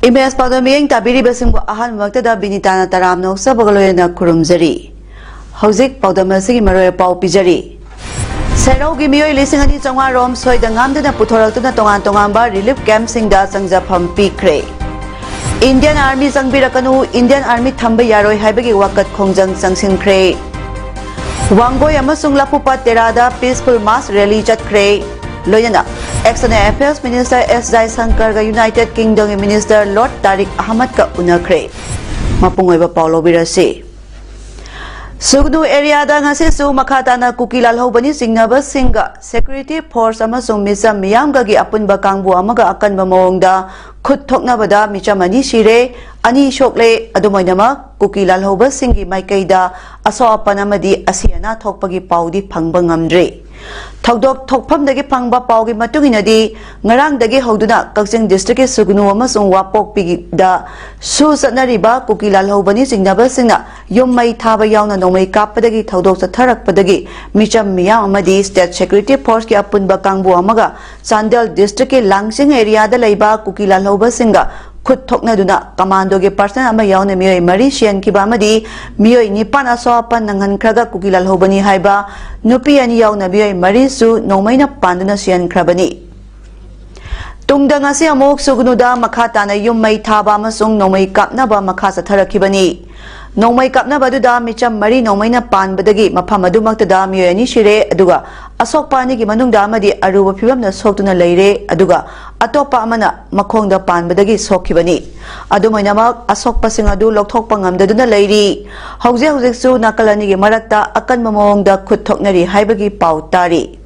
Imbes PAODAM miyeng tabiri basingbo ahan waktada binitana taram noksa bagaloyana kurumjari. Hauzik PAODAM asigi maroya pau pijari. Serau gi miyoi lising ani chongwa rom soida ngamdana puthoraktuna tongan ba relief camp singda sangjafam pikre. Indian Army sangbirakanu Indian Army thamba yaroi haibagi wakat khongjang sangsinkhre. Wangoi amasung lapupa terada peaceful mass rally chatkre. Loyana External Affairs Minister S. Jaisankar ga United Kingdom Minister Lord Tariq Ahmad ka unakre. Mapungoy Paulo Birasi. Sugnu area da ngasi su makata na kukilal hobani singnaba singa security force amasung misa miyam ga gi apunba kangbu amaga akan ba mawongda khut thokna bada michamani shire ani shokle adumainama kukilal hoba singi maikaida aso apanamadi asiana thokpagi paudi phangba ngamdre. Thokdok thokphamdagi phangba paugi matunginadi ngarangdagi hoduna Kakching district sugnu amasung wapokpigi da su satnariba kukilal hobani singnaba singna yommai thaba yauna nomai kappadagi thodok satharakpadagi micham miyam amadi state security force ki apunba kangbu amaga Chandel district ki Langsing area da laiba kukilal hoba singa khut thokna duna commando ge person ama yauna miyoi mari sian ki ba amadi miyoi nipan aso apan nanghan khraga kukilal hobani haiba nupi ani yauna miyoi mari su nomaina panduna sian khrabani. Tungda ngasi amok sugnuda makata na yummai thaba amasung nomai kapnaba makha satharakibani. Nomai kapnaba duda micham mari nomaina panbadagi mafam adumaktada miyoi ani shire aduga asok pani gi manungda amadi aruba phibamna soktuna leire aduga atopa amana makhongda panbadagi sokhibani. Adumainamak asok pasing adu lokthokpa ngamdaduna leiri. Hauzik su nakalani gi marakta akanba mawongda khut thoknari haibagi pau tari.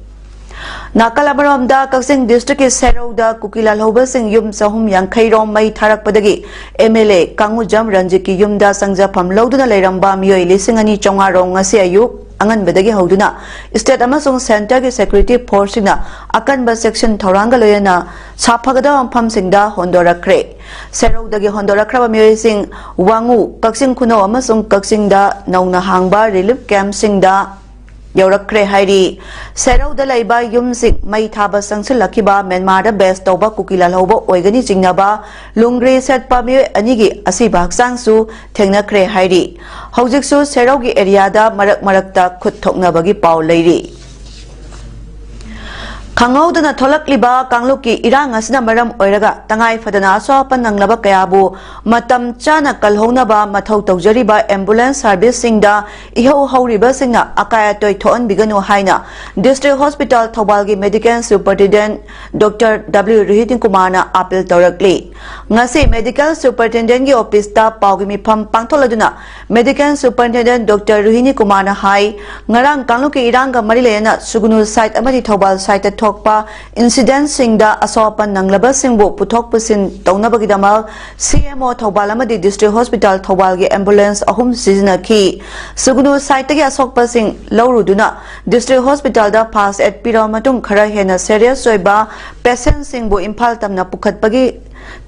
Nakalabaramda Kakching district ki Serauda kukilal hoba sing yum sahum yankhai rom mai tharakpadagi MLA Kangujam Ranjit ki yumda sangjafam loduna leiramba miyoi lising ani chonga rong ngasi ayuk anganbadagi hoduna state amasung center ki security force na akanba section thoranga loyana saphagada ampham singda hondorakre. Seraudagi hondorakraba miyoi sing wangu Kakching khuno amasung Kakching da nauna hangba relief camp singda Yaurakre hairi Serauda laiba yumsing mai thaba sangsilakiba Myanmar da best toba kukilal hoba oigani jingnaba lungre setpa miyoi anigi asiba haksangsu thengnakre hairi haujiksu Seraugi area da marakta khut thoknabagi pau leiri. Kanghaudana tholakliba kangluki irang asina maram oiraga tangai fadana asopan nanglaba kayabu matam chana kalhonaba mathau tawjariba ambulance service singda ihau hauriba singna akaya toy thon biganu haina district hospital Thobalgi medical superintendent Dr. W. Ruhitin Kumar na appeal tawrakli. Ngasi medical superintendent gi office ta paugi mifam pangtholaduna medical superintendent Dr. Ruhini Kumar na hai ngarang kangluki iranga marilena sugunu site amadi Thobal site thokpa incident singda asopan nanglaba singbu puthok pusin taunabagidama CMO Thobal amadi district hospital Thobal gi ambulance ahum sizinaki sugunu site gi asokpa sing lauruduna district hospital da first aid pira matung khara hena serious oiba patient singbu imphal tamna pukhatpagi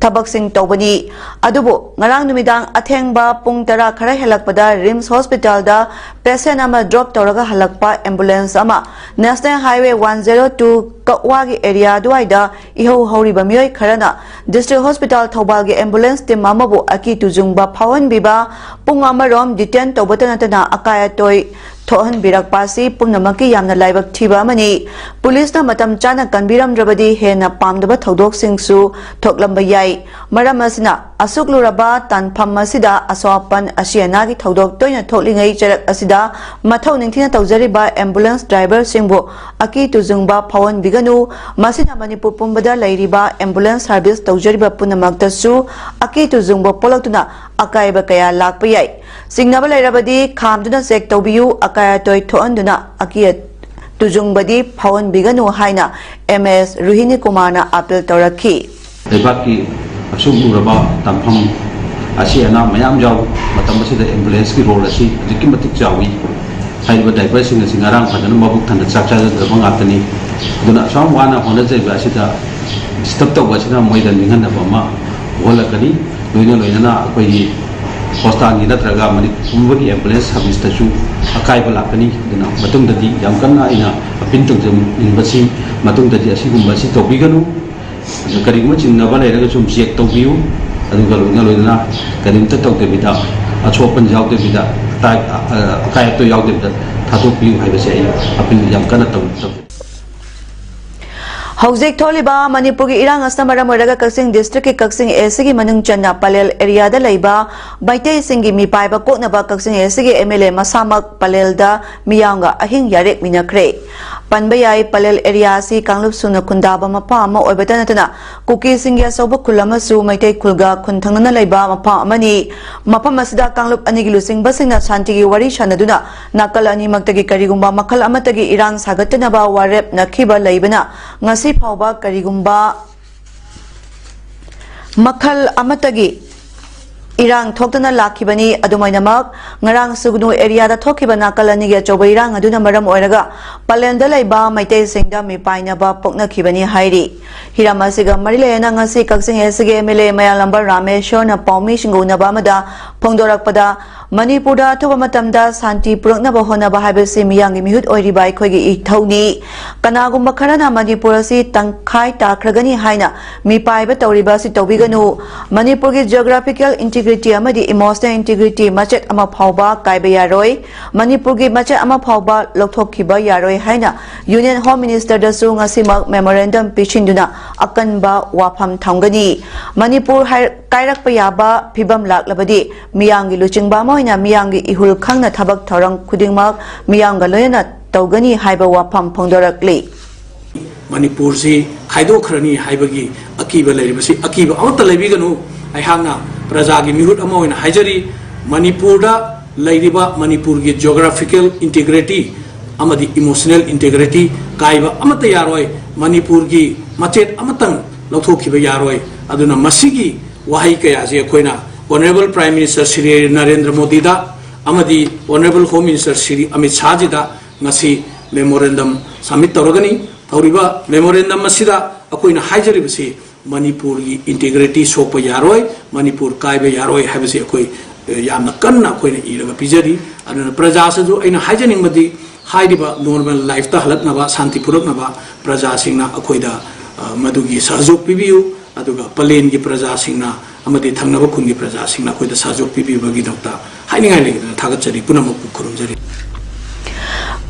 tabak sing tawbani adubu ngarang numidang athengba pung tara khara helakpada Rims hospital da patient ama drop tawraga halakpa ambulance ama National Highway 102 Kakwagi area duaida ihau hauriba miyoi kharana district hospital Thobalgi ambulance team amabu aki tujungba phawan biba pung amarom detain tawbatanatana akaya toy thohan birak pasi pumnamaki yamna laibak thiba mani police na matam chana kanbiramdrabadi hena pamdaba thodok singsu thoklamba yai maram asina asukluraba tanpham asida asopan asiana gi thodok toina thoklingai charak asida mathau ningthina tawjariba ambulance driver singbu aki tujungba phawan biganu masina manipur pumbada lairiba ambulance service tawjariba punamaktasu aki tujungba polaktuna akaiba kaya lakpa yai singnaba lairabadi khamduna check tawbiyu akaya toy thoanduna akiya tujungbadi phawan biganu haina MS Ruhini Kumar na appeal tawrakhi. Lebaki asumuraba tampam asiana mayam jaw matamasida ambulance ki role asi dikimati jawi haiba driver singarang padana mabuk thanda chakcha da bangatani duna sam wana hona jaiba asida stop to wasina moida ningan ba ma wala kani loina koi hostan ni natraga mani kumbagi ambulance service ta chu akai ba lakani duna matung dadi yam kanna ina apintung jam inbasi matung dadi asigumba si tobiganu kariguma chinna ba leira sum check to view adu loina karimta to de bida achopan jaw de bida tai akai to yaw de bida thatu view haiba se apin yam kana to Hauzik tholiba Manipur ki irang asna maram oiraga Kaksing district ki Kaksing AC ki manung channa Palel area da leiba Baitai singi mi paiba koknaba Kaksing AC ki MLA masamak Palel da miyanga ahing yarek minakre Panbayai Palel area si Kanglup suna kundaba mapa ama oibata natana Kuki singi asoba kulama su Maitai kulga kuntangna leiba mapa amani mapa masida Kanglup anigilu sing basingna santigi wari shanaduna nakal ani magtagi karigumba makal amatagi irang sagatana ba warep nakhiba leibana ngasi Pauba karigumba makal amatagi irang thoktana lakhibani adumainamak ngarang sugnu area da thokiba nakalani ge choba irang aduna maram oiraga palenda laiba maitei singda mi paina ba pokna khibani hairi hiramasiga marilena ngasi Kaksing SG MLA Mayalamba Rameshwar na paumi singuna ba mada phongdorakpada Manipurda thoba matamda santi purakna ba hona ba habesi miyangi mihut oiri bai khoigi ithawni kanagumba kharana Manipur si tangkhai takragani haina mi paiba tawriba si tawbiganu Manipur gi geographical integrity amadi emotional integrity machet ama phawba kaiba yaroi Manipur gi machet ama phawba lokthokhiba yaroi haina Union Home Minister da su ngasimak memorandum pichinduna akanba wafam thamgani Manipur kairakpa yaba phibam laklabadi miyangi luchingba moina miyangi ihul khangna thabak thorang khudingmak miyanga loyana tawgani haiba wafam phongdorakli Manipur si khaido khrani haibagi akiba leiribasi akiba amata leibiganu aihangna prajagi mihut ama oina haijari Manipur da leiriba Manipur gi geographical integrity amadi emotional integrity kaiba amata yaroi Manipur gi machet amatang lauthokhiba yaroi aduna masigi wahai kaya je koina Honorable Prime Minister Shri Narendra Modi da amadi Honorable Home Minister Shri Amit Shah ji da ngasi memorandum submit torogani tauriba memorandum masida akoina haijaribasi Manipur gi integrity sopa yaroi Manipur kaiba yaroi habasi akoi yamna kanna akoina iraga pijari aduna praja saju aina haijaning madi haidiba normal life ta halatna ba santi purakna ba praja singna akoida madugi sahjok pibiu aduga palen gi praja singna amadi thangnaba khungi praja singna akoida sahjok pibibagi dokta hainingai legida thagachari punamak khurumjari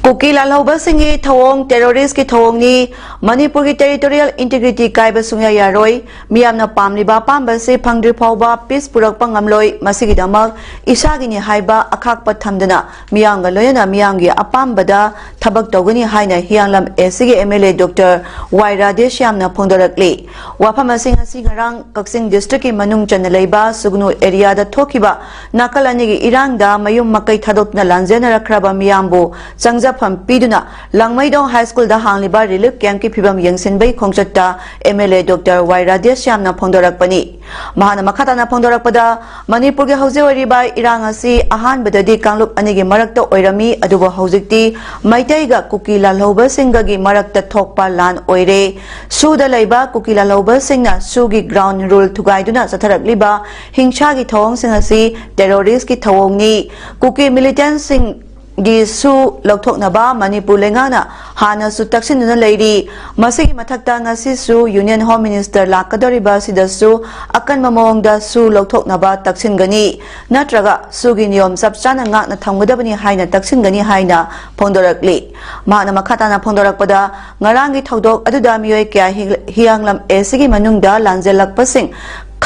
Kuki lalhauba singi thawong terrorist ki thawong ni Manipur ki territorial integrity kaiba sungya yaroi miyamna pamliba pamba se phangdri phawba peace purak pangamloi masigi damak isagi ni haiba akhakpa thamdana miyanga loyana miyangi apambada thabak tawgani haina hianglam SG MLA Dr. Wairade Shyamna phongdorakli wafam asing asi ngarang Kaksing district ki manung channa leiba sugnu area da thokiba nakalani gi irangda mayum makai thadopna lanjena rakraba miyambu changja Piduna Langmaidong High School da hangliba relief camp ki phibam yengsinbai khongchatta MLA Dr. Wairade Shyamna phongdorakpani mahana makhatana phongdorakpada Manipur ge haujewari bai irang asi ahan badadi Kanglup anigi marakta oirami aduba haujikti maitai ga Kuki lalhauba singa gi marakta thokpa lan oire suda leiba Kuki lalhauba singna sugi ground rule thugaiduna satharakliba hingcha gi thawong sing asi terrorist ki thawong ni Kuki militant sing Gisu Lokthoknaba Manipur Lengana Hana su taksinuna leiri masigi mathakta ngasi su Union Home Minister lakadoriba sidasu akan mamongda su Lokthoknaba taksingani natraga sugi niyom sapchana ngakna thamgadabani haina taksingani haina phongdorakli mahana makhatana phongdorakpada ngarangi thodok aduda miyoi kya hianglam esigi manungda lanjelakpasing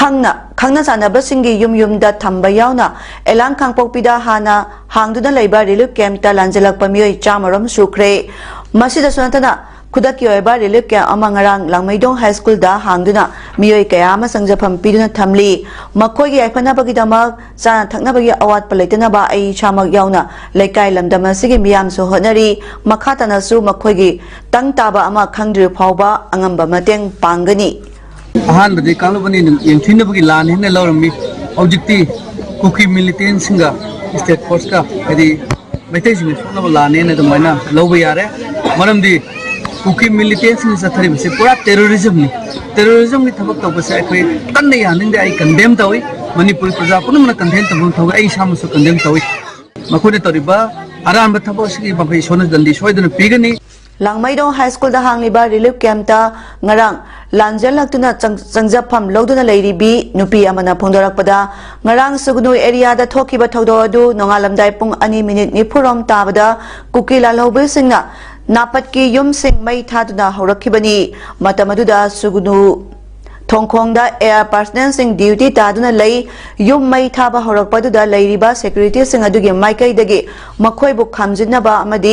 khangna sanabasinggi yumda thamba yauna elang khangpokpida hana hangduna leiba relief camp ta lanjelakpa miyoi chamaram sukre masida sunatana khudaki oiba relief camp amangarang Langmaidong High School da hangduna miyoi kaya ama sangjafam piduna thamli makhoigi aifanabagi damak chana thaknabagi awat palaitana ba ai chamak yauna leikai lamdama sigi miyam so honari makhatana su makhoigi tangtaba ama khangdri phawba angamba mateng pangani अहानबदी कांगलुबनी यंथुनबगी लान हेन लौरमी औजिक्ति cookie militant सिंगा state force का यदि मैथै सिंग सोनब लान हेन दमैना लौब यारे मरमदी cookie militant सिंग सथरिबसे पूरा terrorism की थबक तबसे अखोय कन्ने यानिंदे आई कंडेम तवि मणिपुर प्रजा पुनमना कंडेम तबम थव आई सामसु कंडेम तवि मखोने तरिबा अराम थबक सिगी बफै सोना दंदी सोयदन पिगनी Langmaidong High School da hangliba relief camp ta ngarang lanjal laktuna changjapam loduna leiribi nupi amana phongdorakpada ngarang sugnu area da thokiba thodo adu nongalamdai pung 2 minute ni phurom tabada kukila lobe singna napatki yum sing mai thaduna horakhibani matamaduda sugnu Thongkhongda air personnel sing duty taduna lei yum mai thaba horakpaduda leiriba security sing adugi maikai dagi makhoi bu khamjinaba amadi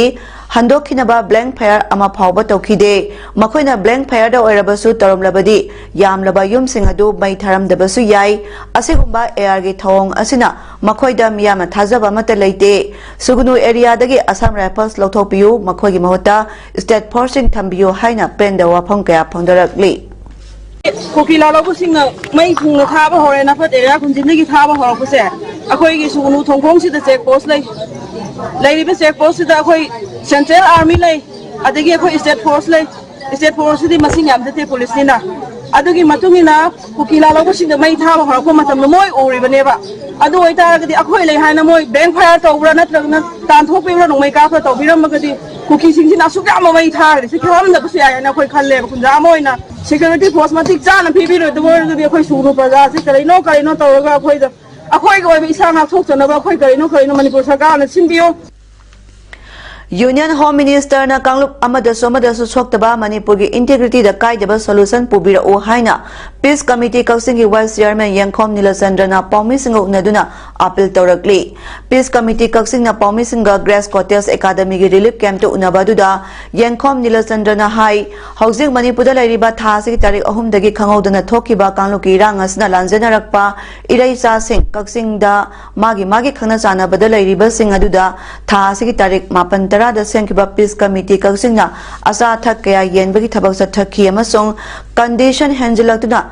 handokhinaba blank fire ama phawba tawkhide makhoina blank fire da oirabasu toromlabadi yamlaba yum sing adu mai tharamdabasu yai asigumba air gi thong asina makhoida miyama thajaba mata leite sugunu area dagi Assam Rifles lothopiu makhogi mahota state forcing thambiu haina penda wafam kaya phongdarakli Kokila logo singa mai phung na thaba hore na phat area kun jindagi thaba hore ko se akhoi gi sugunu thongkhong si da check post lai ri be check post da akhoi central army lai adagi akhoi state force di masing yam de police ni na adugi matungi na kokila logo singa mai thaba hore ko matam no moi ori bane ba adu oi ta ga di akhoi lai hana moi bank fire to bra na tragna tan thok pe bra no mai ka pha to biram ma ga di koki sing sin asu ga ma mai thar si kham na bu se ya na khoi khalle ba kun ja moi na security force matik chana phi ro de wor de khoi suru praja si kai no to ga khoi da akhoi ga bi isa na thok chana ba khoi kai no manipur sarkar na sinbio Union Home Minister na Kanglup Amadasu Soktaba Manipur gi integrity da kaidaba solution pubira o haina Peace Committee Council Vice Chairman Yangkhom Nilasandra na Paumi Singo naduna appeal tawrakli Peace Committee Council na Paumi Singa Grass Cottage Academy gi relief camp to unabaduda Yangkhom Nilasandra na hai housing Manipur da lairiba tha se tarik 3 dagi khangodana thokiba Kanglup ki rang asna lanjana rakpa irai sa sing Council da magi khana chana badal lairiba sing aduda tha se tarik 9 da Senkiba Peace Committee Kausingna Asa Thak Kaya Yenbagi Thabak Sathaki amasong condition hanjilakuna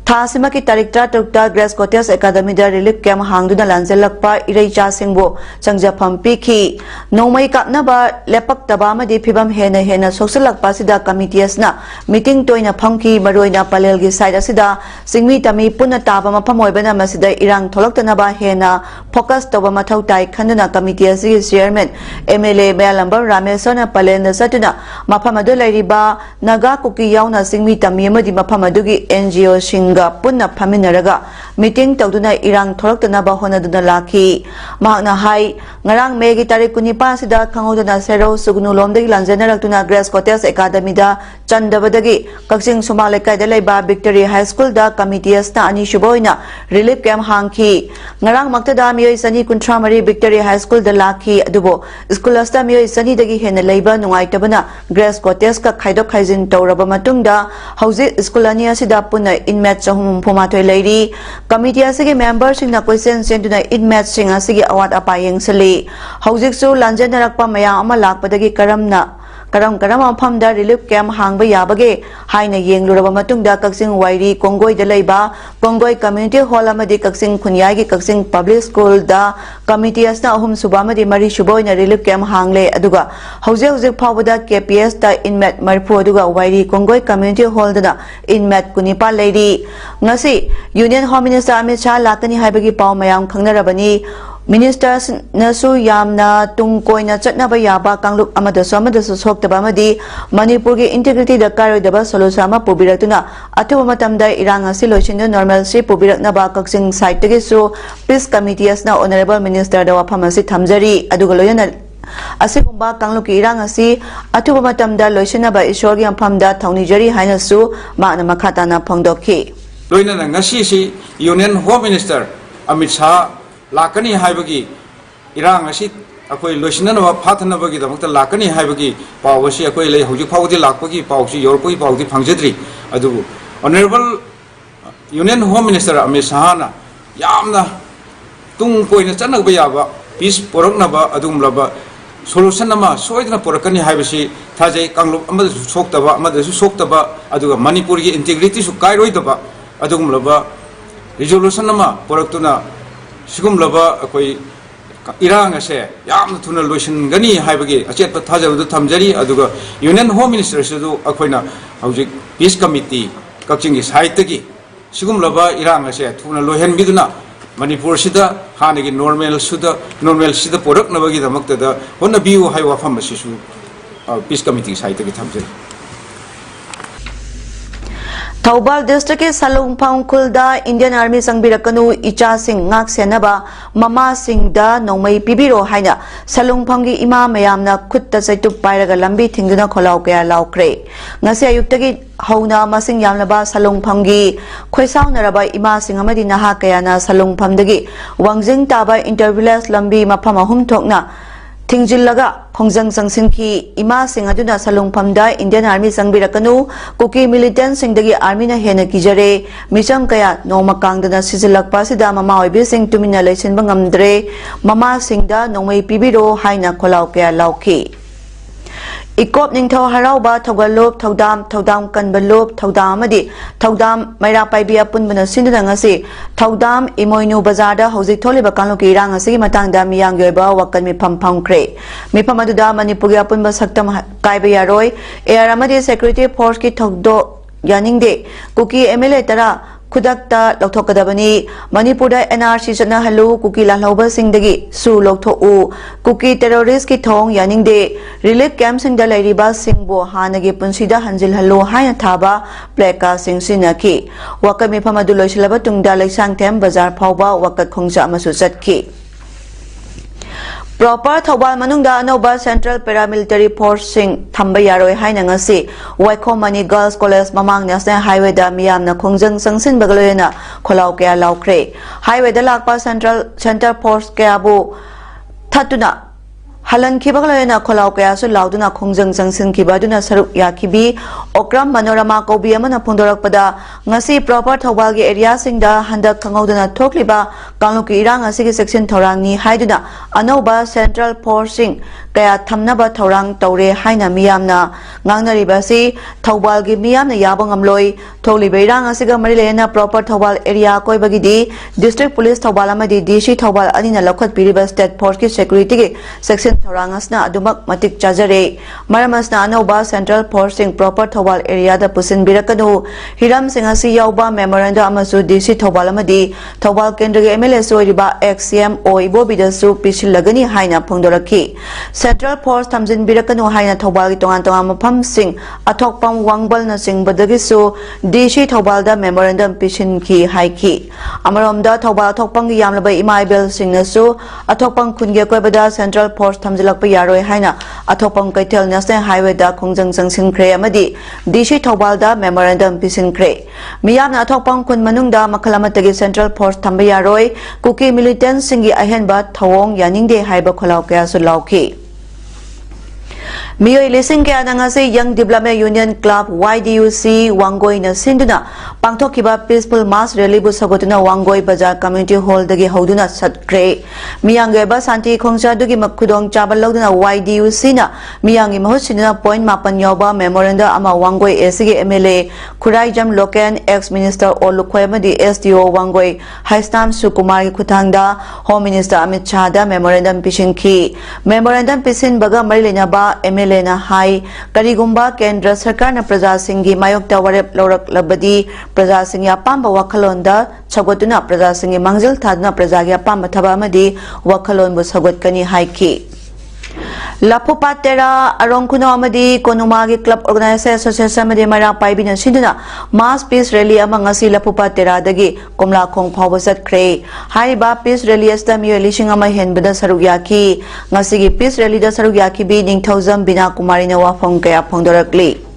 Thasima ki tarik tukta Grass Cottage Academy da relief camp hangduna lanjalakpa irai cha singbo changjapam pikhi nomai kapna ba lepak taba ma di phibam hena sosalakpa sida committee asna meeting toina phamki maroina palel gi side asida singmi tami punna taba ma phamoibana masida irang tholoktana ba hena focus toba mathau tai khanduna committee asi chairman MLA Melambar Ramesona palena satuna maphamadu lairiba naga kuki yauna singmi tami amadi maphamadu gi NGO sing punna phaminaraga meeting tawduna irang tholoktana ba honaduna lakhi mahakna hai ngarang megi tarik 19 sida khangodana sero sugnu lomdagi lanjanarakuna Grass Cottage Academy da chandabadagi Kaksing Sumal Lekai da leiba Victory High School da committee asna ani shuboina relief camp hangki ngarang maktada miyoi sani kuntra mari Victory High School da lakhi adubo school asta miyoi sani dagi hena leiba nungai tabana Grass Cottage ka khaidok khaijin tawraba matungda hauji school ani asida punna inmate chahum phumathoi leiri committee asigi members sing na question senduna inmate sing asigi awat apa yengsali haujik su lanjanarakpa maya ama lakpadagi karam ampham da relief camp hangba yabage haina yengluraba matungda Kaksing Wairi Kongoi da leiba Kongoi Community Hall amadi Kaksing Khunyai gi Kaksing Public School da committee asna ahum subamadi mari shuboina relief camp hangle aduga hauzik phawada KPS da inmate marphu aduga Wairi Kongoi Community Hall da inmate kunipa leiri ngasi Union Home Minister Amit Shah lakani haibagi paw mayam khangnarabani Ministers nasu yamna tungkoina chatnaba yaba Kanglup amadasu soktaba amadi Manipur gi integrity da karoidaba solution ama pubiratuna athuba matamda irang asi loisinda normalcy pubiraknaba Kaksing site tagi su Peace Committee asna Honorable Minister da wafamasi thamjari aduga loyana asigumba Kanglup ki irang asi athuba matamda loisinaba ishor gi ampham da thaunijari haina su maana makhata na phongdokhi loinana ngasi si Union Home Minister Amit Shah lakani haibagi irang asi akoi loisinana phathanabagi damakta lakani haibagi pawasi akoi lei hojik phawdi lakpagi pawsi yorpoi pawdi phangjadri adu Honorable Union Home Minister Amit Shah na yamna tung koina chanakba yaba peace poraknaba adumlaba solution nama soidna porakani haibasi thajai kanglop amadu soktaba amadu soktaba aduga manipur gi integrity su kairoi daba adugum laba resolution nama poraktuna sigum laba akoi irang ase yam thuna loisin gani haibagi achet pa thajadu thamjari aduga union home minister su akoina hojik peace committee kakching gi site gi sigum laba irang ase thuna lohen biduna Manipur sida hanagi normal sida porak na bagi damak tada honna biu hai wafam sisu peace committee site ki thamjai Thaubal district ke Salungphang khulda Indian Army sangbirakanu icha sing ngak senaba mama singda nongmai pibiro haina Salungphang gi ima mayamna khutta chaitu pairaga lambi thingduna kholau kya laukre ngasi ayuktagi hauna masing yamlaba Salungphang gi khoisaunaraba ima sing amadi naha kayana Salungphang dagi wangjing taba intervillage lambi mafam ahum thokna Thingjillaga Khongjang Sangsinki Ima Singh aduna Salungphamda Indian Army sangbirakanu Kuki militant singdagi army na hena kijare micham kaya nongma kangdana sijilakpa sida mama oibi sing tumina leisinba ngamdre mama singda nongmai pibiro haina kholau kaya lauki Ikop Ningthau Harauba Thogalop Thodam Kanbalop Thodam amadi Thodam Maira Paibi apunbana sinduna ngasi Thodam Imoinu Bazarda hojik tholiba kanloki irang asigi matangda miyang yoiba wakal mifam phangkre mifam aduda Manipuri apunba saktam kaiba yaroi air amadi security force ki thokdo yaningde Kuki MLA tara Kudakta Loktokadabani, Manipura NRC Chana Halu, Kuki Lalhoba Singdagi, Su Lokto, Kuki terrorist ki thong yaning de, relief camps in the Lariba Singbo, Hanagi Punsida Hanjil Halu, Haya Taba, Pleka Sing Sinaki, Wakami Pamadulo Shilabatung Dalek Sangtem, Bazar Pauba, Wakat Kongsa Masusatki. Proper Thobal Manungda Anoba Central Paramilitary Force Sing Tambayaroi Hainangasi, Waikomani Girls College Mamang National Highway da Miyamna Kongjang Sangsin Bagaloyana, Kolau Kea Laukre, Highway da Lakpa Center Force Keabu Tatuna. Halan Kibagaloyana Kolau Kea so Lauduna Kongjang Sangsin Kibaduna Saruk Yakibi, Okram Manorama Kobiamana Pondorak Pada, Ngasi Proper Thobal area Singda, Handa Kangodana Tokliba, Kanluki Irang Asigi Section Torangni Haiduna, Anoba Central Forcing, Kaya Tamnaba Torang Tore Haina Miyamna, Ngangna Ribasi, Thobal gi Miyamna Yabang Amloi, Toli Beirang Asiga Marilena Proper Thobal area Koibagidi, District Police Thobalamadi, Dishi Thobal Anina Lokat Piriba State Force Security Section Thorangasna Adumak Matik Chajare, Maramasna Anoba Central Forcing Proper Thobal area da Pusin Birakanu, Hiram Singasi Yauba Memoranda Amasu Dishi Thobalamadi, Thobal Kendra MLA Soiriba XCM O Ibobidasu Pishilagani Haina Pondoraki. Central Force Tamzin Birakanu Haina Thobal Tongan Mapam Sing, Atokpam Wangbal na Sing Badagisu, Dishi Thobalda Memorandum Pishinki Haiki. Amaromda Thobal Tokpang Yamlaba Imaibel Sing Nasu, Atokpang Kunge Kwebada Central Force Tamzilakpa Yaroi Haina, Atokpang Kaitel National Highway da Kongjang Sangsin Kre Amadi, Dishi Thobalda Memorandum Pishin Kre. Miyamna Atokpang Kun Manungda Makalamatagi Central Force Tambayaroi, Kuki militant Singi Ahenba Thawong Yaningde Haiba Kolau Kaya Sulauki. Miyoy Lising Kaya Nangase Young Development Union Club YDUC Wangoi na Sinduna Pangtokiba Peaceful Mass Rally bu Sagotuna Wangoi Bazaar Community Hall dagi Hoduna Satkre Miyangeba Santi Khongsa dugi Makudong Chabaloguna YDUC na Miyangi Mahusina Point Mapan Yoba Memoranda Ama Wangoi SG MLA Kurai Jam Loken Ex Minister Olukoyamadi SDO Wangoi Haistam Sukumari Kutangda Home Minister Amit Shahda Memorandum Pishinki Memorandum Pishin Baga Marilena Ba MLA na hai Karigumba Kendra Sarkar na Praja Singhi Mayokta Warep Lorak Labadi Praja Singhi Apamba Wakalonda Chagotuna Praja Singhi Mangjil Thadna Praja Gi Apamba Thaba Amadi Wakalon bu Sagotkani Haiki Lapupatera Arongkuno Amadi Konumagi Club Organizer Association Amadi Mara Paibina Sinduna Mass Peace Rally Amangasi Lapupatera Dagi Komla Kong Pawasat Kre Hariba Peace Rally Asta Miyo Lishing Ama Henbada Sarugyaki Ngasigi Peace Rally da Sarugyaki Bi Ning Thousand Bina Kumari na Wafong Kaya Pongdorakli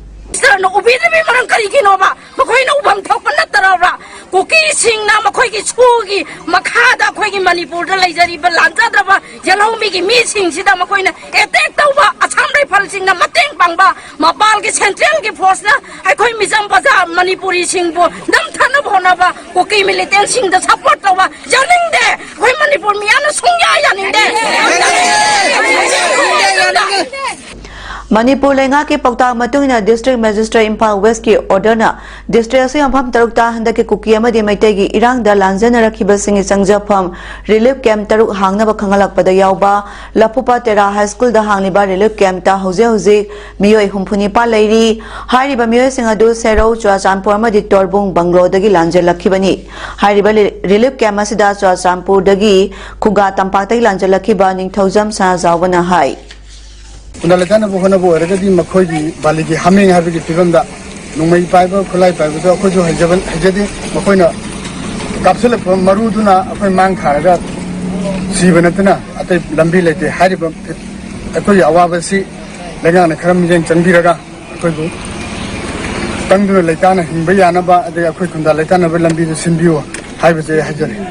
no ubidami marang kariginoma makoy na ubang thokpan na tarara kuki sing na makoy ki chugi makhada koy ki Manipur da laijari ba lanja da ba jalhomi ki mi sing sida makoy na attack tawba acham rifle sing na mateng pangba mapal ki central ki force na ai koy mijam baza Manipuri sing bo dam thana bhona ba kuki militant sing da support tawba janing de koy Manipur mi ana sungya yaning de Manipur lenga ki pautang matungina district magistrate Impal West ki orderna district asing ampham tarukta handa ki kuki amadi maitai gi irang da lanjana rakhiba singi sangjapam relief camp taruk hangna ba khangalak pada yauba Lapupa Tera High School da hangliba relief camp ta hoje miyoi humphuni pa leiri hariba miyoi singa du Serau Chuachampur amadi Torbung Banglo dagi lanjal lakhibani hariba relief camp asida Chuachampur dagi Khuga tampak tai lanjal lakhiba ningthaujam sa zawbana hai Undalatan na bukan na buat, mereka di makhoi di balik haming hari di film dah, nungmai payah, kulai payah, so aku jo hajaban hajadi makhoi na kapsul maru tu na aku mang khara dah, si benar tu na, atau lambi lagi hari bam, aku awal besi, lagi anak keram yang cangbi raga, aku tu, tang tu lekan na hingga na ba, ada aku undalatan na lambi tu simbiu, hari besi hajadi.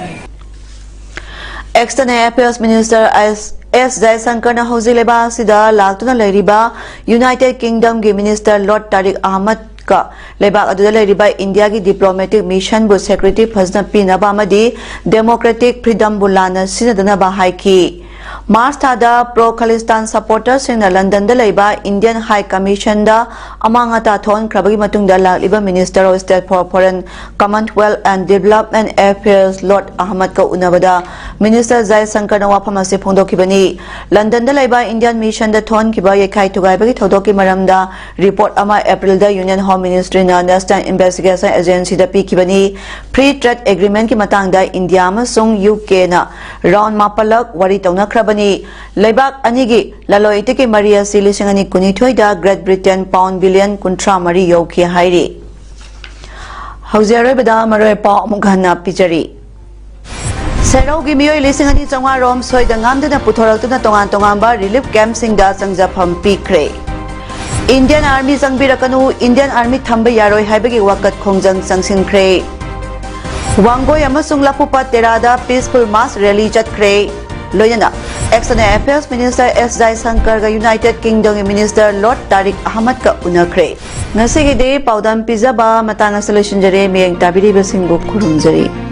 External Affairs Minister S. Jaisankar na hauzi leba sida laktuna leiriba United Kingdom gi Minister Lord Tariq Ahmad ka leba aduda leiriba India gi diplomatic mission bu secretary phasna pinaba amadi democratic freedom bulana sinadana ba haiki March thada pro Khalistan supporters in London da leiba Indian High Commission da amanga ta thon krabagi matung da lakliba Minister of State for Foreign Commonwealth and Development Affairs Lord Ahmad ka unabada Minister Jaisankar na wafam ase phongdokibani London da leiba Indian Mission da thon kiba yekhai thugai bagi thodoki maramda report ama April da Union Home Ministry na National Investigation Agency da pikibani Free Trade Agreement ki matang da India amasung UK na round mapalak wari tawna krabani Leibak anigi laloi tiki Maria Silisangani kunithoi da Great Britain pound billion kuntra mari yoki hairi Hauzere bada maroy pa mughana pijari Serau gi miyoi lisingani changwa rom soi da ngamdana puthoraktuna tongan ba relief camp sing da changjapam pikre Indian Army changbirakanu Indian Army thamba yaroi haibagi wakat khongjang changsinkhre Wangoi amasung Lapupa Tera da peaceful mass rally chatkre Loyana, External Affairs Minister S. Jaisankar ga United Kingdom Minister Lord Tariq Ahmad ka unakre. Nasi gede PAODAM pizza ba matanga solution jare miyeng tabiri basinggo kurumjari.